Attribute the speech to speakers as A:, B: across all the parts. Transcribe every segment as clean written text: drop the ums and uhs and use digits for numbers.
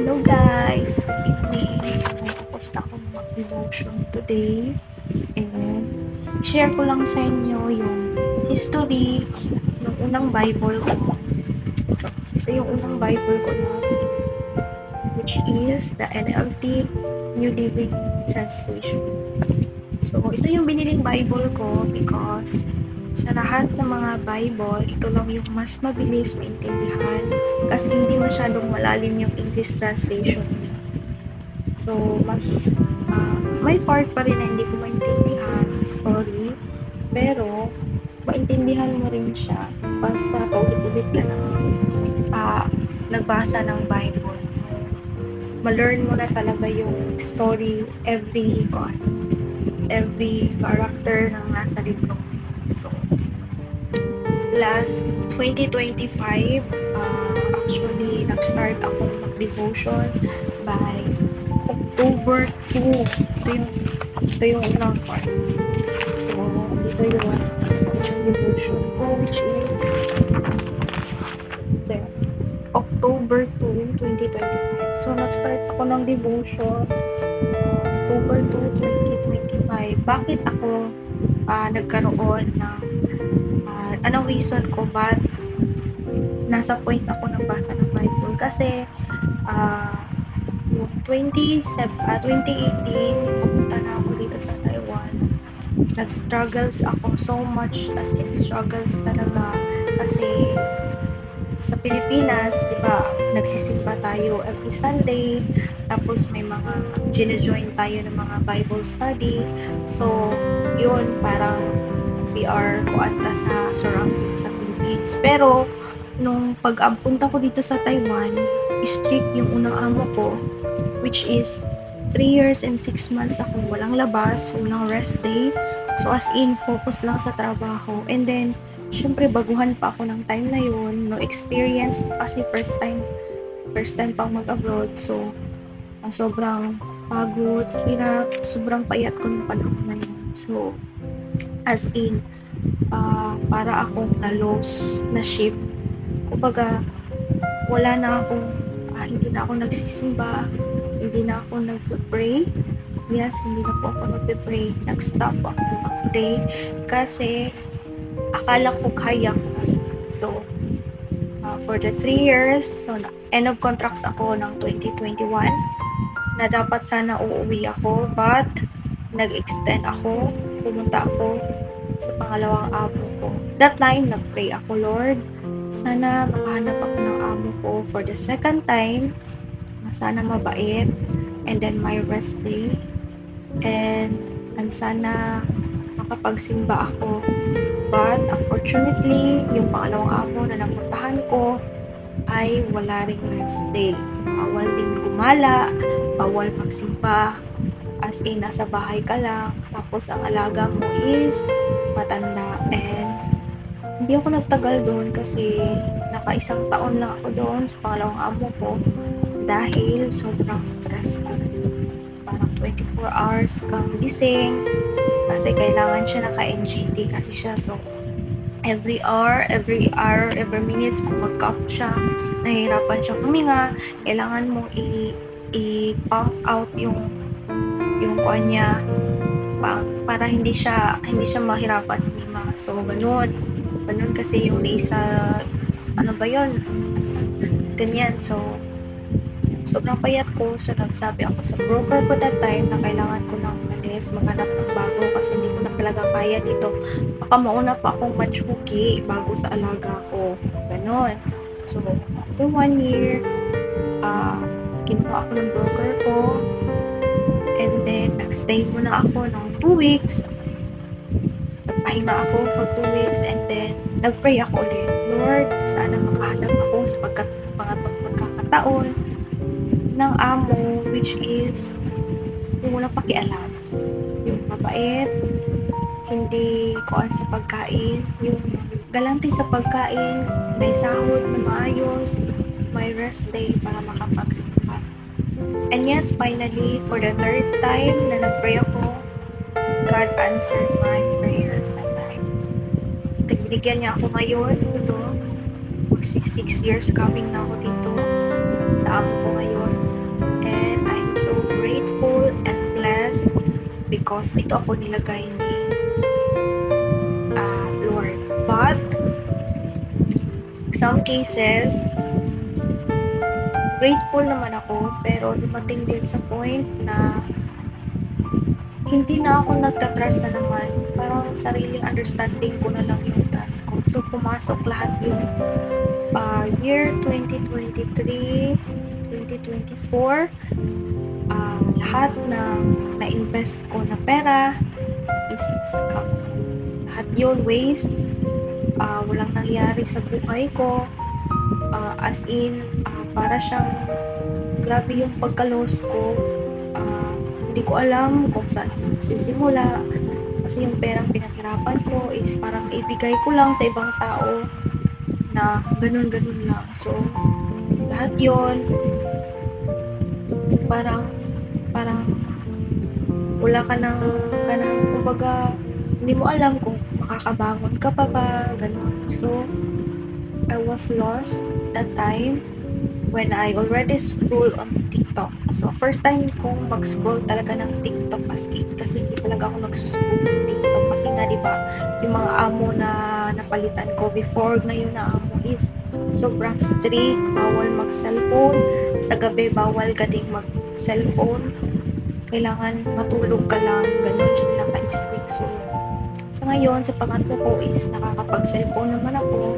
A: Hello guys! Good evening! So, tapos na akong mag-devotion today. And, share ko lang sa inyo yung history ng unang Bible ko. So, yung unang Bible ko na, which is the NLT, New Living Translation. So, ito yung biniling Bible ko because sa lahat ng mga Bible, ito lang yung mas mabilis maintindihan kasi hindi masyadong malalim yung English translation niya. So, mas may part pa rin na hindi ko maintindihan sa story, pero maintindihan mo rin siya basta paulit-ulit ka na nagbasa ng Bible. Ma-learn mo na talaga yung story, every character ng nasa libro. So, last 2025, actually, nag-start akong mag-devotion by October 2. Ito yung unang part. So, dito yung devotion ko, which is there, October 2, 2025. So, nag-start ako ng devotion October 2, 2025. Bakit ako nagkaroon ng anong reason ko ba't nasa point ako ng basa ng Bible? Kasi yung 2018 pumunta na ako dito sa Taiwan. Nag-struggles ako so much, as in struggles talaga, kasi sa Pilipinas, di ba, nagsisimba tayo every Sunday, tapos may mga gine-join tayo ng mga Bible study. So, yun, parang we are kuanta sa surroundings sa Philippines. Pero, nung pag-punta ko dito sa Taiwan, strict yung unang amo ko, which is 3 years and 6 months akong walang labas, walang rest day. So, as in, focus lang sa trabaho. And then, syempre, baguhan pa ako ng time na yun. No experience kasi first time pang mag-abroad. So, sobrang pagod, hirap, sobrang payat ko ng panahon na yun. So, as in, para akong na-lost, na-ship. Kumbaga, wala na akong, hindi na ako nagsisimba, hindi na ako nag-pray. Yes, hindi na po ako nag-pray. Nag-stop ako mag-pray kasi akala ko kaya ko. So, for the 3 years, so end of contracts ako ng 2021 na dapat sana uuwi ako, but nag-extend ako, pumunta ako sa pangalawang amo ko. That time, nag-pray ako, Lord, sana makahanap ako ng amo ko for the second time, sana mabait, and then my rest day, and sana makapagsimba ako. But unfortunately, yung pangalawang amo na napuntahan ko ay wala ring rest day. Bawal din gumala, bawal magsimba, as in nasa bahay ka lang, tapos ang alaga mo is matanda. And hindi ako nagtagal doon kasi naka-1 taon lang ako doon sa pangalawang amo ko dahil sobrang stress ko. Parang 24 hours kang gising kasi kailangan siya naka-NGT kasi siya. So, every minutes kung mag-cough siya, nahihirapan siya huminga, kailangan mong i-pump out yung kuwan niya para hindi siya mahirapan huminga. So, ganun kasi yung isa, ano ba yun? Ganyan. So, sobrang payat ko. So, nagsabi ako sa broker ko that time na kailangan ko nang maghanap ng bago kasi hindi ko na talaga kaya dito. Baka mauna pa akong matsuki bago sa alaga ko. Ganon. So, after 1 year, kinuha ako ng broker ko, and then, nagstay muna ako ng 2 weeks. Nagpahinga ako for 2 weeks, and then, nagpray ako ulit. Lord, sana makahanap ako sa pagkakataon ng amo, which is yung walang pakialam, yung mabait, hindi kuan sa pagkain, yung galante sa pagkain, may sahod na maayos, may rest day para makapagsimba. And yes, finally, for the 3rd time na nagpray ako, God answered my prayer that time. Binigyan niya ako ngayon, ito, 6 years coming na ako dito sa amo ko ngayon. because dito ako nilagay ni Lord. But some cases, grateful naman ako, pero dumating din sa point na hindi na ako nagtatrust na naman. Parang sariling understanding ko na lang yung trust ko. So, pumasok lahat yung year 2023, 2024, lahat na na-invest ko na pera is scam. Lahat yun waste. Walang nangyari sa buhay ko. As in, para siyang grabe yung pagka-loss ko. Hindi ko alam kung saan magsisimula kasi yung perang pinaghirapan ko is parang ibigay ko lang sa ibang tao na ganun-ganun lang. So, lahat yon parang wala ka nang kumbaga hindi mo alam kung makakabangon ka pa ba, ganun. So, I was lost that time when I already scroll on TikTok. So, first time kong mag-scroll talaga ng TikTok as in. Kasi hindi talaga ako nagsuscroll ng TikTok. Kasi nga, di ba, yung mga amo na napalitan ko before, ngayon na amo is sobrang strict. Bawal mag-cellphone. Sa gabi, bawal ka ding mag-cellphone. Kailangan matulog ka lang. Ganun sila ka-strict. So, sa ngayon, sa pangatlo ko is nakakapag-cellphone naman ako.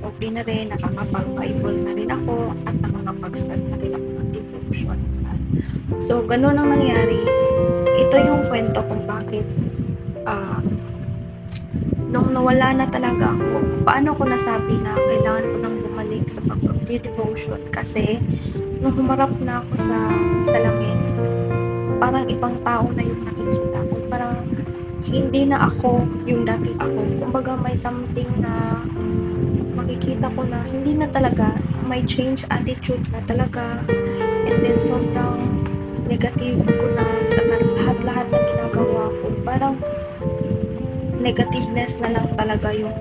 A: Okay na rin, nakakapag-Bible na rin ako at nakakapag-start na rin ako ng devotion. So, ganun ang nangyari. Ito yung kwento kung bakit nung nawala na talaga ako, paano ko nasabi na kailangan ko nang bumalik sa pag-devotion kasi nung humarap na ako sa salamin, parang ibang tao na yung nakikita ko. Parang hindi na ako yung dating ako. Kumbaga may something na makikita ko na hindi na talaga, may change attitude na talaga, and then sobrang negative ko na sa lahat-lahat ng ginagawa ko. Parang negativeness na lang talaga yung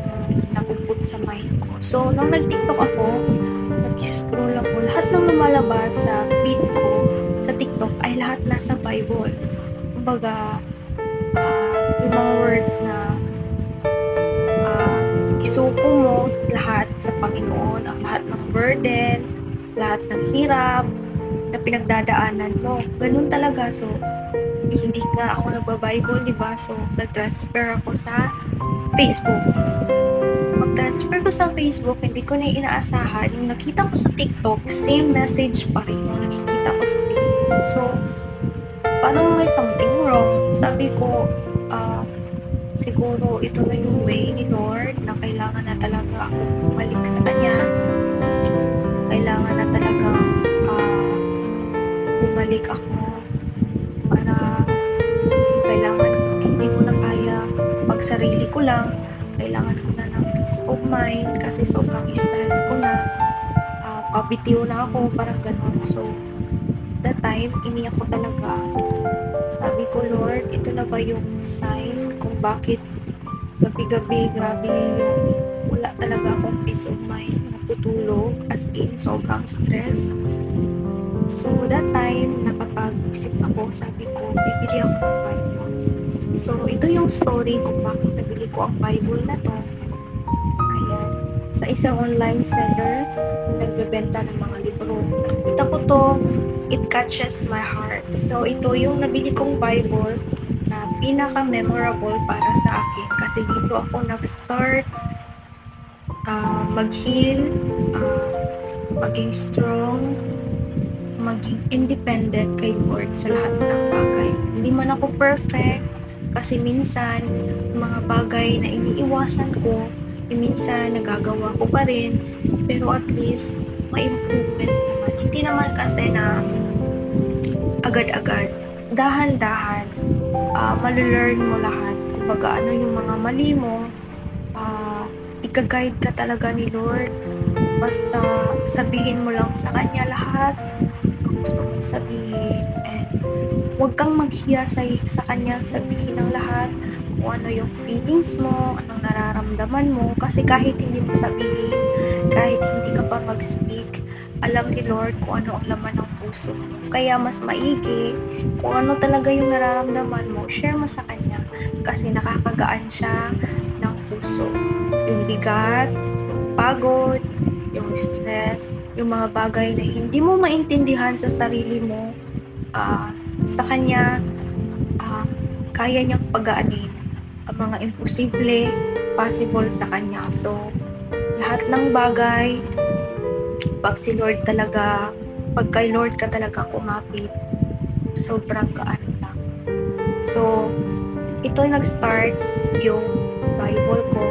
A: napuput sa mind ko. So, nung nag-TikTok ako, nag-scroll ako, lahat ng lumalabas sa feed ko sa TikTok ay lahat nasa Bible. Kumbaga, yung mga words na isuko mo lahat sa Panginoon, ang lahat ng burden, lahat ng hirap na pinagdadaanan mo. Ganun talaga. So, hindi nga ako nagba-Bible, di ba? So, nag-transfer ako sa Facebook. Mag-transfer ko sa Facebook, hindi ko na inaasahan. Yung nakita ko sa TikTok, same message pa rin yung nakikita ko sa Facebook. So, parang may something wrong. Sabi ko, siguro ito na yung way ni Lord na kailangan na talaga ako bumalik sa Kanya. Kailangan na talaga bumalik ako para kailangan, hindi ko na kaya pag sarili ko lang. Kailangan ko na ng peace of mind kasi sobrang stress ko na. Pabitiw na ako, parang ganun. So, that time, iniyak ko talaga. Sabi ko, Lord, ito na ba yung sign kung bakit gabi-gabi, grabe yung wala talaga akong peace of mind, natutulog, as in, sobrang stress. So, that time, napapag-isip ako, sabi ko, bibili ako ng Bible. So, ito yung story kung bakit nabili ko ang Bible na to. Ayan. Sa isang online seller, nagbebenta ng mga libro. Nakita ko to, it catches my heart. So, ito yung nabili kong Bible na pinaka-memorable para sa akin kasi dito ako nag-start mag-heal, maging strong, maging independent kay Lord sa lahat ng bagay. Hindi man ako perfect kasi minsan mga bagay na iniiwasan ko, minsan nagagawa ko pa rin, pero at least may improvement naman. Hindi naman kasi na agad-agad, dahan-dahan, malulearn mo lahat. Kumbaga, ano yung mga mali mo, ika-guide ka talaga ni Lord. Basta sabihin mo lang sa Kanya lahat ang gusto mong sabihin. And huwag kang maghiya sa Kanya sabihin ng lahat kung ano yung feelings mo, anong nararamdaman mo. Kasi kahit hindi mo sabihin, kahit hindi ka pa mag-speak, alam ni Lord kung ano ang laman ng puso mo. Kaya mas maigi kung ano talaga yung nararamdaman mo, share mo sa Kanya. Kasi nakakagaan siya ng puso. Yung bigat, pagod, yung stress, yung mga bagay na hindi mo maintindihan sa sarili mo, sa Kanya, kaya niyang pagaanin ang mga imposible, possible sa Kanya. So, lahat ng bagay, pag kay Lord ka talaga kumapit, sobrang gaan lang. So, ito nag-start yung Bible ko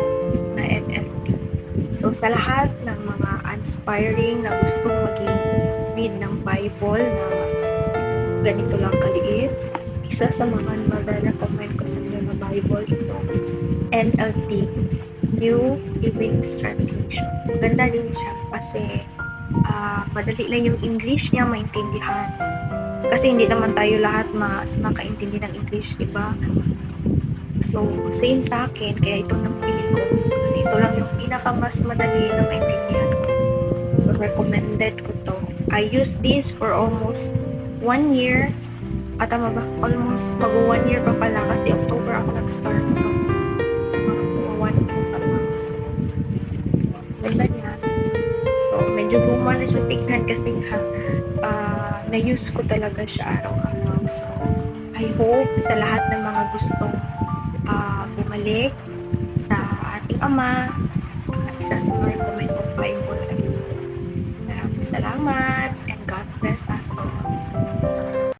A: na NLT. So, sa lahat ng mga inspiring na gustong mag-read ng Bible na ganito lang kaliit, isa sa mga ma-recommend ko sa inyo na Bible ito, NLT, New Living Translation. Maganda din siya kasi madali lang yung English niya maintindihan. Kasi hindi naman tayo lahat makaintindi ng English, di ba? So, same sa akin, kaya itong napili ko. Kasi ito lang yung pinakamas madali na maintindihan ko. So, recommended ko to. I used this for almost 1 year. Tama ba? Almost mag-1 year pa pala kasi October ako nag-start. So, mag-1 year pa lang. So, ganda niya. So, medyo buma na siya tignan kasi na-use ko talaga siya araw-araw. So, I hope sa lahat ng mga gustong bumalik sa ating Ama, isa sa mga recommend kong Bible ay ito. Maraming salamat and God bless us all.